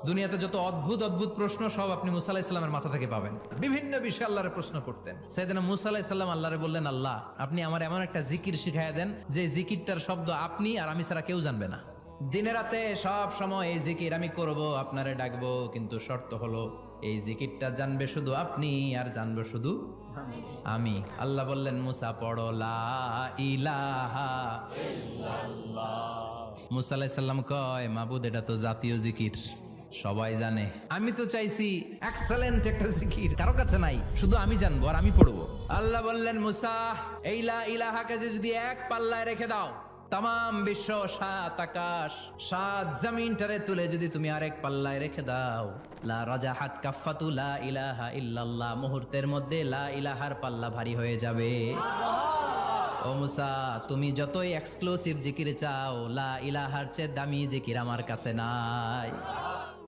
দুনিয়াতে যত অদ্ভুত অদ্ভুত প্রশ্ন সব আপনি মুসা আলাইহিস সালামের মাথা থেকে পাবেন। বিভিন্ন বিষয়ে আল্লাহরে প্রশ্ন করতেন। সাইয়েদনা মুসা আলাইহিস সালাম আল্লাহরে বললেন, আল্লাহ আপনি আমার এমন একটা জিকির শিখাইয়া দেন যে জিকিরটার শব্দ আপনি আর আমি ছাড়া কেউ জানবে না। দিনে রাতে সব সময় এই জিকির আমি করব, আপনারে ডাকবো, কিন্তু শর্ত হলো এই জিকিরটা জানবে শুধু আপনি আর জানবো শুধু আমি। আল্লাহ বললেন, মুসা পড়ো লা ইলাহা ইল্লাল্লাহ। মুসা আলাইহিস সালাম কয়, মাবুদ এটা তো জাতীয় জিকির, সবাই জানে। আমি তো চাইছি এক্সেলেন্ট একটা জিকির, কারো কাছে নাই, শুধু আমি জানবো আর আমি পড়বো। আল্লাহ বললেন, মুসা এই লা ইলাহাকে যদি এক পাল্লায় রেখে দাও, তাম বিশ্ব, 7 আকাশ 7 জমিনটারে তুলে যদি তুমি আরেক পাল্লায় রেখে দাও, লা রাজাহাত কাফাতু লা ইলাহা ইল্লাল্লাহ, মুহূর্তের মধ্যে লা ইলাহার পাল্লা ভারী হয়ে যাবে। ও মুসা, তুমি যতই এক্সক্লুসিভ জিকির চাও, লা ইলাহার চেয়ে দামি জিকির আমার কাছে নাই।